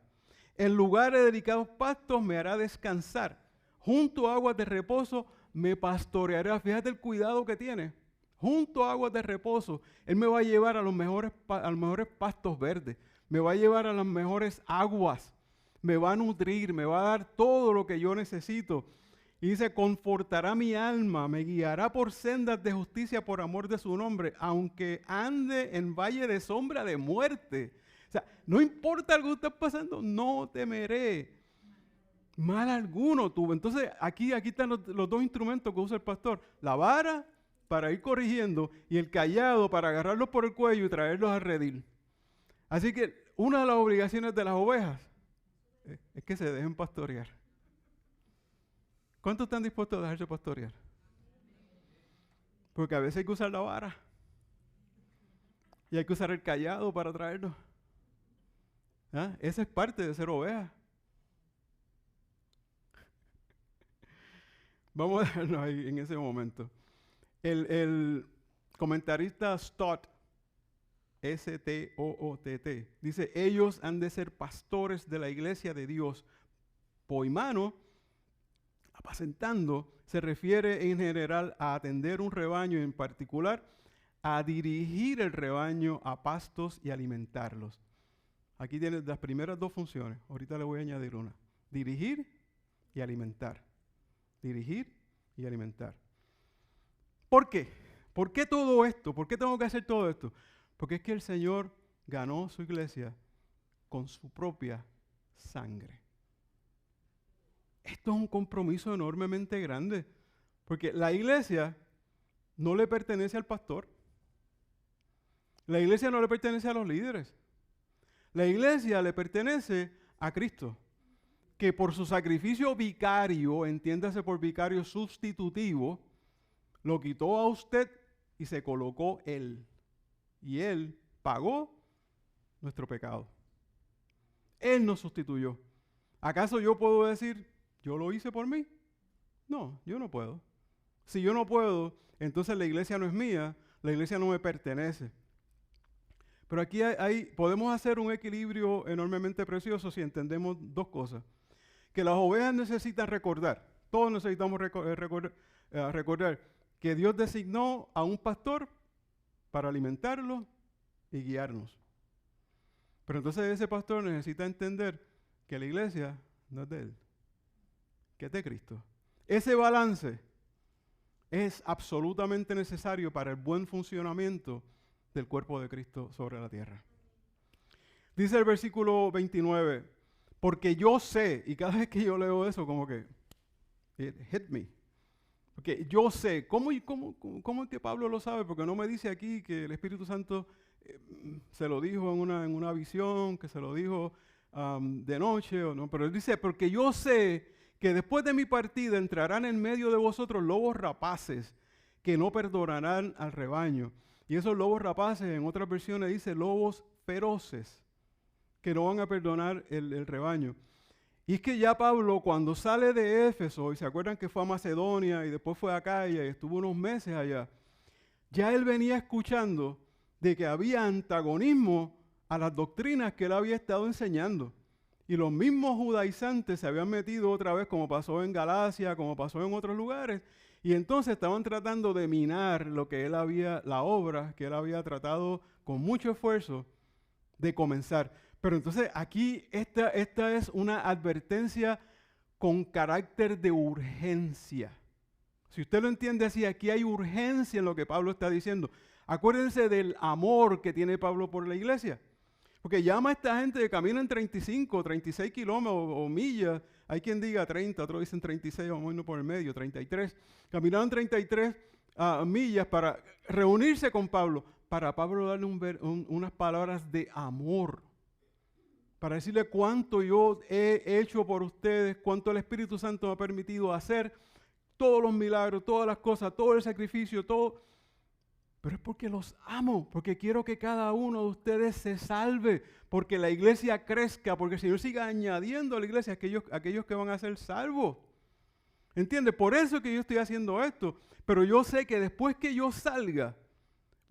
En lugares de delicados pastos me hará descansar. Junto a aguas de reposo me pastoreará. Fíjate el cuidado que tiene. Junto a aguas de reposo, Él me va a llevar a los mejores pastos verdes. Me va a llevar a las mejores aguas. Me va a nutrir, me va a dar todo lo que yo necesito. Y dice, confortará mi alma, me guiará por sendas de justicia por amor de su nombre, aunque ande en valle de sombra de muerte. O sea, no importa lo que estés pasando, no temeré mal alguno tuvo. Entonces, aquí están los dos instrumentos que usa el pastor. La vara para ir corrigiendo y el cayado para agarrarlos por el cuello y traerlos al redil. Así que una de las obligaciones de las ovejas es que se dejen pastorear. ¿Cuántos están dispuestos a dejarse pastorear? Porque a veces hay que usar la vara y hay que usar el cayado para traerlos. ¿Ah? Esa es parte de ser oveja. Vamos a dejarlo ahí en ese momento. El comentarista Stott, S-T-O-O-T-T, dice, ellos han de ser pastores de la iglesia de Dios. Poimano, apacentando, se refiere en general a atender un rebaño, en particular a dirigir el rebaño a pastos y alimentarlos. Aquí tienes las primeras dos funciones. Ahorita le voy a añadir una. Dirigir y alimentar. Dirigir y alimentar. ¿Por qué? ¿Por qué todo esto? ¿Por qué tengo que hacer todo esto? Porque es que el Señor ganó su iglesia con su propia sangre. Esto es un compromiso enormemente grande, porque la iglesia no le pertenece al pastor. La iglesia no le pertenece a los líderes. La iglesia le pertenece a Cristo, que por su sacrificio vicario, entiéndase por vicario sustitutivo, lo quitó a usted y se colocó Él. Y Él pagó nuestro pecado. Él nos sustituyó. ¿Acaso yo puedo decir, yo lo hice por mí? No, yo no puedo. Si yo no puedo, entonces la iglesia no es mía, la iglesia no me pertenece. Pero aquí podemos hacer un equilibrio enormemente precioso si entendemos dos cosas. Que las ovejas necesitan recordar, todos necesitamos recordar que Dios designó a un pastor para alimentarlo y guiarnos. Pero entonces ese pastor necesita entender que la iglesia no es de él, que es de Cristo. Ese balance es absolutamente necesario para el buen funcionamiento del cuerpo de Cristo sobre la tierra. Dice el versículo 29, porque yo sé, y cada vez que yo leo eso como que it hit me, porque yo sé, ¿cómo es que Pablo lo sabe? Porque no me dice aquí que el Espíritu Santo se lo dijo en una visión, que se lo dijo de noche, o no, pero él dice, porque yo sé que después de mi partida entrarán en medio de vosotros lobos rapaces que no perdonarán al rebaño. Y esos lobos rapaces, en otras versiones dice lobos feroces, que no van a perdonar el rebaño. Y es que ya Pablo, cuando sale de Éfeso, y se acuerdan que fue a Macedonia y después fue a Acaya y estuvo unos meses allá, ya él venía escuchando de que había antagonismo a las doctrinas que él había estado enseñando. Y los mismos judaizantes se habían metido otra vez, como pasó en Galacia, como pasó en otros lugares, y entonces estaban tratando de minar lo que él había, la obra que él había tratado con mucho esfuerzo de comenzar. Pero entonces aquí esta es una advertencia con carácter de urgencia. Si usted lo entiende así, aquí hay urgencia en lo que Pablo está diciendo. Acuérdense del amor que tiene Pablo por la iglesia. Porque llama a esta gente que caminan 35, 36 kilómetros o millas. Hay quien diga 30, otros dicen 36, vamos a irnos por el medio, 33. Caminaron 33 millas para reunirse con Pablo. Para Pablo darle unas palabras de amor. Para decirle cuánto yo he hecho por ustedes, cuánto el Espíritu Santo me ha permitido hacer. todos los milagros, todas las cosas, todo el sacrificio, todo. Pero es porque los amo, porque quiero que cada uno de ustedes se salve, porque la iglesia crezca, porque el Señor siga añadiendo a la iglesia aquellos que van a ser salvos. ¿Entiendes? Por eso es que yo estoy haciendo esto. Pero yo sé que después que yo salga,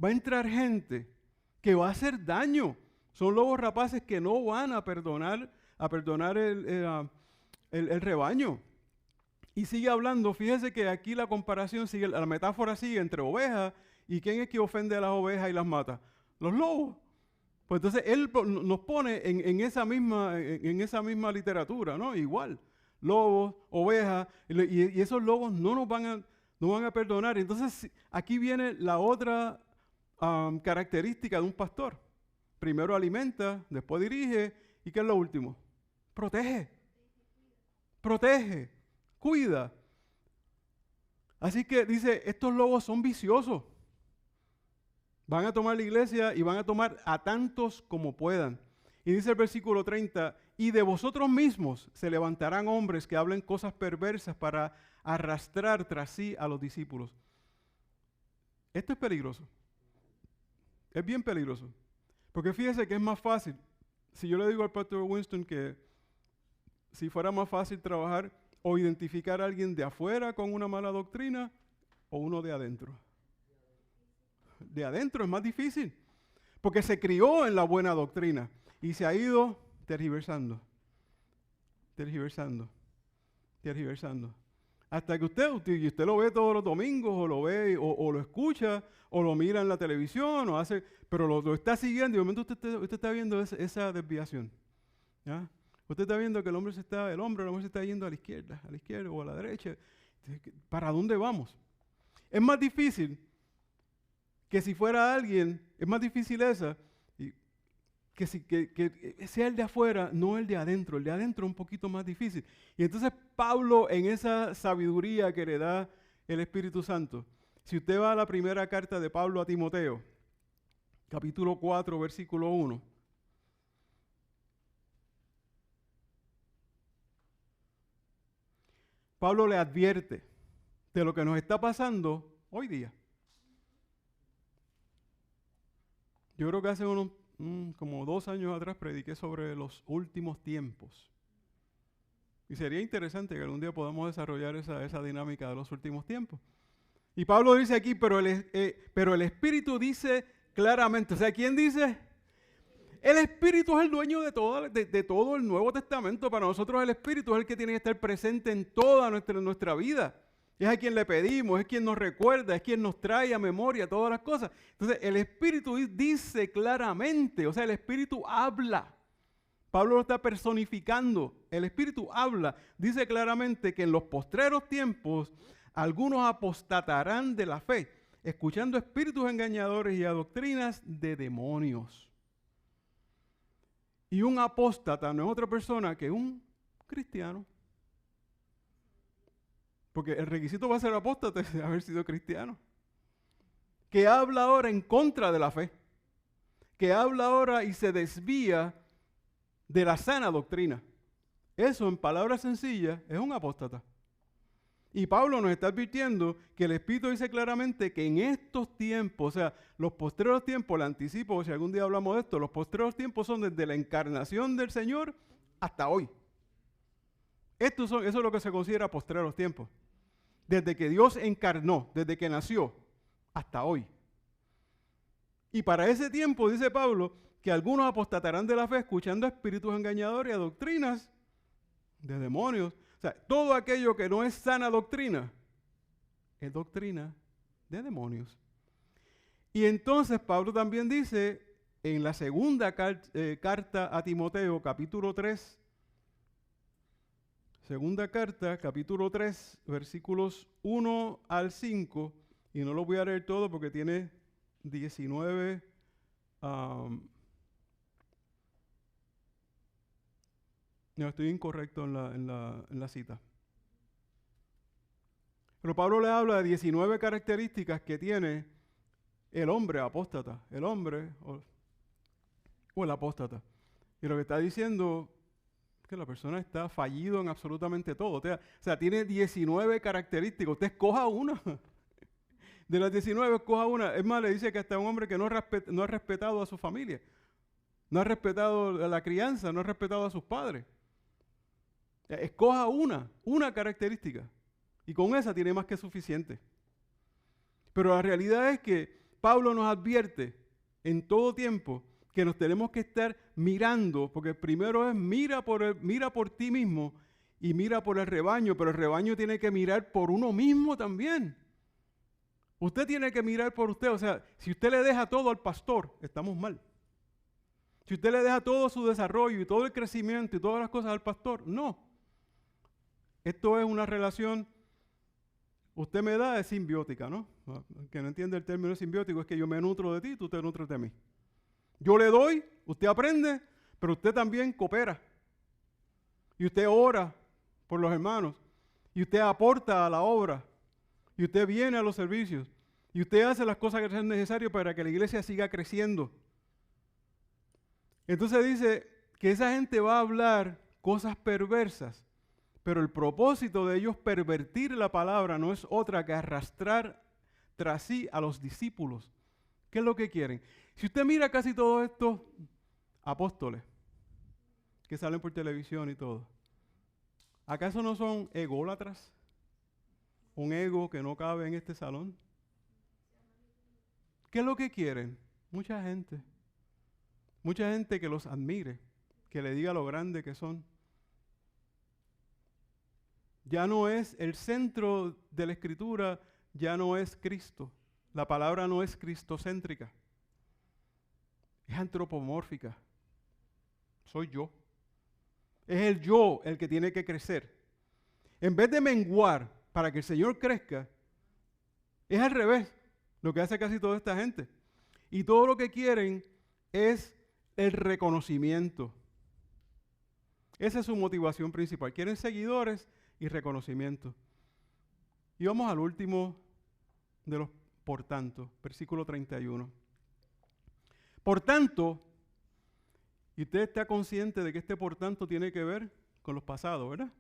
va a entrar gente que va a hacer daño. Son lobos rapaces que no van a perdonar el rebaño. Y sigue hablando, fíjese que aquí la comparación sigue, la metáfora sigue entre ovejas. ¿Y quién es que ofende a las ovejas y las mata? Los lobos. Pues entonces él nos pone en esa misma literatura, ¿no? Igual. Lobos, ovejas, y esos lobos no van a perdonar. Entonces aquí viene la otra característica de un pastor. Primero alimenta, después dirige, ¿y qué es lo último? Protege. Protege, cuida. Así que dice, estos lobos son viciosos. Van a tomar la iglesia y van a tomar a tantos como puedan. Y dice el versículo 30, y de vosotros mismos se levantarán hombres que hablen cosas perversas para arrastrar tras sí a los discípulos. Esto es peligroso. Es bien peligroso. Porque fíjese que es más fácil. Si yo le digo al pastor Winston que si fuera más fácil trabajar o identificar a alguien de afuera con una mala doctrina o uno de adentro. De adentro es más difícil, porque se crió en la buena doctrina y se ha ido tergiversando, hasta que usted lo ve todos los domingos, o lo ve, o lo escucha, o lo mira en la televisión, o hace, pero lo está siguiendo y de momento usted está viendo esa desviación. ¿Ya? Usted está viendo que la mujer se está yendo a la izquierda o a la derecha. ¿Para dónde vamos? Es más difícil que si fuera alguien, es más difícil que sea el de afuera, no el de adentro. El de adentro es un poquito más difícil. Y entonces Pablo, en esa sabiduría que le da el Espíritu Santo, si usted va a la primera carta de Pablo a Timoteo, capítulo 4, versículo 1, Pablo le advierte de lo que nos está pasando hoy día. Yo creo que hace como 2 años atrás prediqué sobre los últimos tiempos. Y sería interesante que algún día podamos desarrollar esa dinámica de los últimos tiempos. Y Pablo dice aquí, pero el Espíritu dice claramente, o sea, ¿quién dice? El Espíritu es el dueño de todo el Nuevo Testamento. Para nosotros el Espíritu es el que tiene que estar presente en toda nuestra vida. Es a quien le pedimos, es quien nos recuerda, es quien nos trae a memoria todas las cosas. Entonces el Espíritu dice claramente, o sea, el Espíritu habla. Pablo lo está personificando. El Espíritu habla, dice claramente que en los postreros tiempos algunos apostatarán de la fe, escuchando espíritus engañadores y a doctrinas de demonios. Y un apóstata no es otra persona que un cristiano. Porque el requisito para ser apóstata es haber sido cristiano. Que habla ahora en contra de la fe. Que habla ahora y se desvía de la sana doctrina. Eso, en palabras sencillas, es un apóstata. Y Pablo nos está advirtiendo que el Espíritu dice claramente que en estos tiempos, o sea, los postreros tiempos, le anticipo, si algún día hablamos de esto, los postreros tiempos son desde la encarnación del Señor hasta hoy. Eso es lo que se considera postreros tiempos. Desde que Dios encarnó, desde que nació, hasta hoy. Y para ese tiempo, dice Pablo, que algunos apostatarán de la fe escuchando a espíritus engañadores y a doctrinas de demonios. O sea, todo aquello que no es sana doctrina, es doctrina de demonios. Y entonces Pablo también dice, en la segunda carta a Timoteo, capítulo 3, segunda carta, capítulo 3, versículos 1 al 5, y no lo voy a leer todo porque tiene 19 no, estoy incorrecto en la cita. Pero Pablo le habla de 19 características que tiene el hombre apóstata, el hombre o el apóstata. Y lo que está diciendo, que la persona está fallido en absolutamente todo. O sea, tiene 19 características. Usted escoja una. De las 19, escoja una. Es más, le dice que hasta un hombre que no ha respetado a su familia, no ha respetado a la crianza, no ha respetado a sus padres. Escoja una característica. Y con esa tiene más que suficiente. Pero la realidad es que Pablo nos advierte en todo tiempo que nos tenemos que estar mirando, porque primero es mira por ti mismo y mira por el rebaño, pero el rebaño tiene que mirar por uno mismo también. Usted tiene que mirar por usted. O sea, si usted le deja todo al pastor, estamos mal. Si usted le deja todo su desarrollo y todo el crecimiento y todas las cosas al pastor, no. Esto es una relación, usted me da, es simbiótica, ¿no? El que no entiende el término simbiótico es que yo me nutro de ti, tú te nutres de mí. Yo le doy, usted aprende, pero usted también coopera. Y usted ora por los hermanos. Y usted aporta a la obra. Y usted viene a los servicios. Y usted hace las cosas que sean necesarias para que la iglesia siga creciendo. Entonces dice que esa gente va a hablar cosas perversas, pero el propósito de ellos pervertir la palabra no es otra que arrastrar tras sí a los discípulos. ¿Qué es lo que quieren? Si usted mira casi todos estos apóstoles que salen por televisión y todo, ¿acaso no son ególatras? Un ego que no cabe en este salón. ¿Qué es lo que quieren? Mucha gente que los admire, que le diga lo grande que son. Ya no es el centro de la Escritura, ya no es Cristo. La palabra no es cristocéntrica, es antropomórfica. Soy yo. Es el yo el que tiene que crecer. En vez de menguar para que el Señor crezca, es al revés lo que hace casi toda esta gente. Y todo lo que quieren es el reconocimiento. Esa es su motivación principal. Quieren seguidores y reconocimiento. Y vamos al último de los por tanto, versículo 31. Por tanto, y usted está consciente de que este por tanto tiene que ver con los pasados, ¿verdad?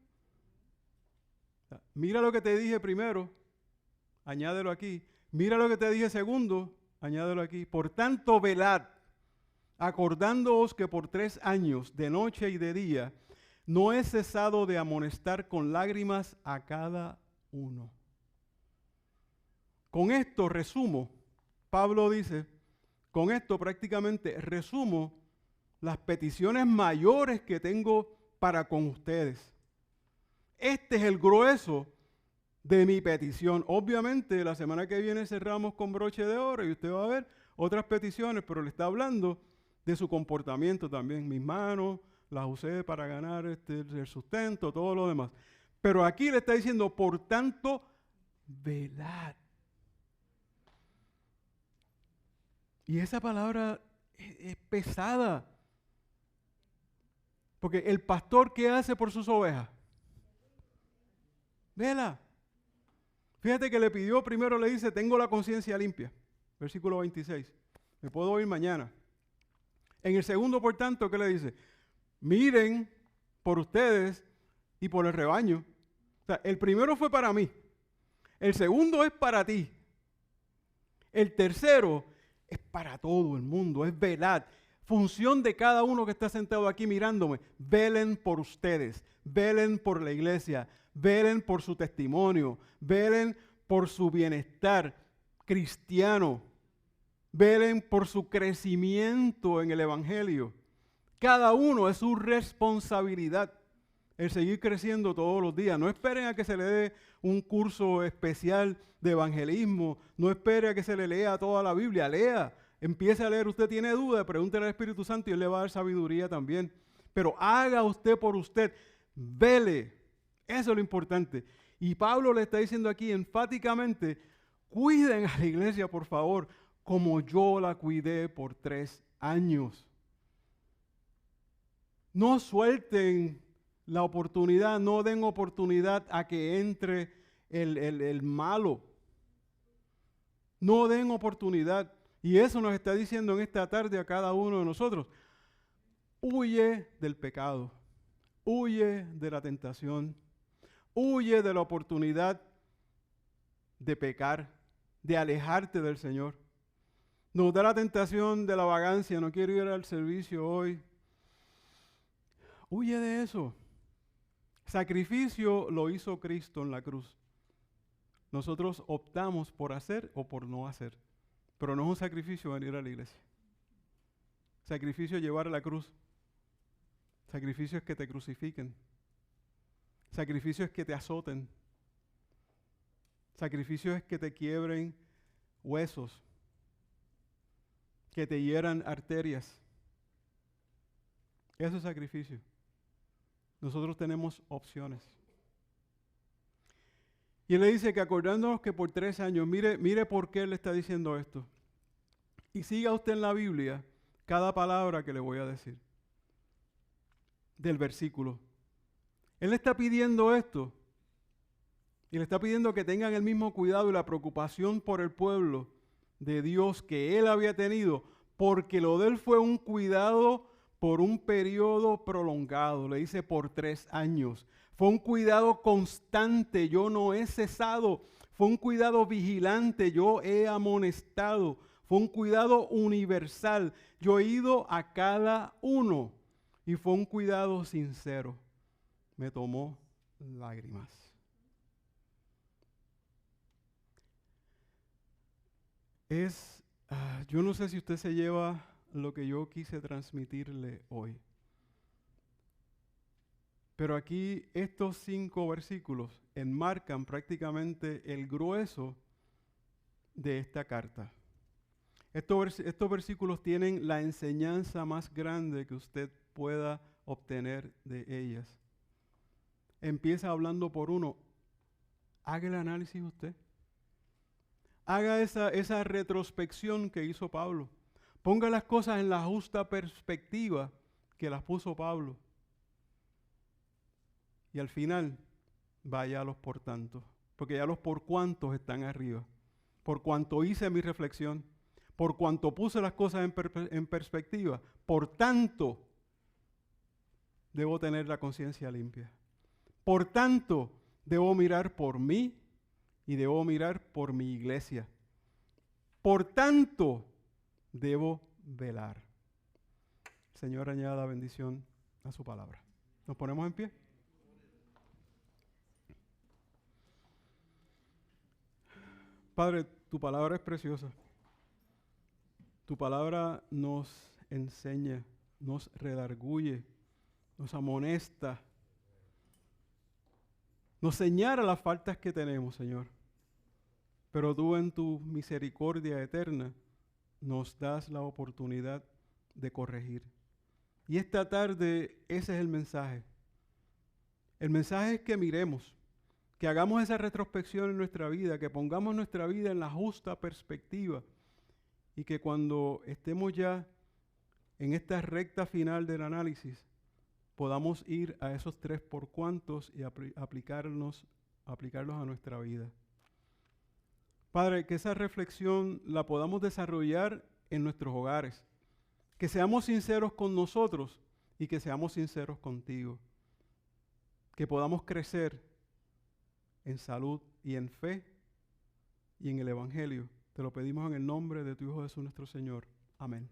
Mira lo que te dije primero, añádelo aquí. Mira lo que te dije segundo, añádelo aquí. Por tanto, velad, acordándoos que por 3 años, de noche y de día, no he cesado de amonestar con lágrimas a cada uno. Con esto resumo, Pablo dice, con esto prácticamente resumo las peticiones mayores que tengo para con ustedes. Este es el grueso de mi petición. Obviamente la semana que viene cerramos con broche de oro y usted va a ver otras peticiones, pero le está hablando de su comportamiento también. Mis manos las usé para ganar el sustento, todo lo demás. Pero aquí le está diciendo, por tanto, velad. Y esa palabra es pesada. Porque el pastor, ¿qué hace por sus ovejas? Vela. Fíjate que le pidió, primero le dice, tengo la conciencia limpia. Versículo 26. Me puedo ir mañana. En el segundo, por tanto, ¿qué le dice? Miren por ustedes y por el rebaño. O sea, el primero fue para mí. El segundo es para ti. El tercero es para todo el mundo, es velar. Función de cada uno que está sentado aquí mirándome. Velen por ustedes, velen por la iglesia, velen por su testimonio, velen por su bienestar cristiano, velen por su crecimiento en el evangelio. Cada uno es su responsabilidad el seguir creciendo todos los días. No esperen a que se le dé un curso especial de evangelismo, no espere a que se le lea toda la Biblia, lea, empiece a leer. Usted tiene duda, pregúntele al Espíritu Santo y Él le va a dar sabiduría también. Pero haga usted por usted, vele, eso es lo importante. Y Pablo le está diciendo aquí enfáticamente, cuiden a la iglesia por favor, como yo la cuidé por 3 años. No suelten la oportunidad, no den oportunidad a que entre el malo. No den oportunidad. Y eso nos está diciendo en esta tarde a cada uno de nosotros. Huye del pecado. Huye de la tentación. Huye de la oportunidad de pecar, de alejarte del Señor. Nos da la tentación de la vagancia, no quiero ir al servicio hoy. Huye de eso. Sacrificio lo hizo Cristo en la cruz. Nosotros optamos por hacer o por no hacer. Pero no es un sacrificio venir a la iglesia. Sacrificio es llevar a la cruz. Sacrificio es que te crucifiquen. Sacrificio es que te azoten. Sacrificio es que te quiebren huesos. Que te hieran arterias. Eso es sacrificio. Nosotros tenemos opciones. Y él le dice que acordándonos que por 3 años, mire por qué él le está diciendo esto. Y siga usted en la Biblia cada palabra que le voy a decir. Del versículo. Él le está pidiendo esto. Y le está pidiendo que tengan el mismo cuidado y la preocupación por el pueblo de Dios que él había tenido. Porque lo de él fue un cuidado por un periodo prolongado. Le dice por 3 años. Fue un cuidado constante, yo no he cesado. Fue un cuidado vigilante, yo he amonestado. Fue un cuidado universal, yo he ido a cada uno. Y fue un cuidado sincero. Me tomó lágrimas. Yo no sé si usted se lleva lo que yo quise transmitirle hoy. Pero aquí estos 5 versículos enmarcan prácticamente el grueso de esta carta. Estos versículos tienen la enseñanza más grande que usted pueda obtener de ellas. Empieza hablando por uno. Haga el análisis usted. Haga esa retrospección que hizo Pablo. Ponga las cosas en la justa perspectiva que las puso Pablo. Y al final, vaya a los por tanto, porque ya los por cuantos están arriba. Por cuanto hice mi reflexión, por cuanto puse las cosas en perspectiva, por tanto, debo tener la conciencia limpia. Por tanto, debo mirar por mí y debo mirar por mi iglesia. Por tanto, debo velar. Señor, añada bendición a su palabra. ¿Nos ponemos en pie? Padre, tu palabra es preciosa. Tu palabra nos enseña, nos redarguye, nos amonesta, nos señala las faltas que tenemos, Señor. Pero tú en tu misericordia eterna nos das la oportunidad de corregir. Y esta tarde ese es el mensaje. El mensaje es que miremos, que hagamos esa retrospección en nuestra vida, que pongamos nuestra vida en la justa perspectiva y que cuando estemos ya en esta recta final del análisis podamos ir a esos 3 por cuantos y aplicarlos a nuestra vida. Padre, que esa reflexión la podamos desarrollar en nuestros hogares, que seamos sinceros con nosotros y que seamos sinceros contigo, que podamos crecer en salud y en fe y en el Evangelio. Te lo pedimos en el nombre de tu Hijo Jesús nuestro Señor. Amén.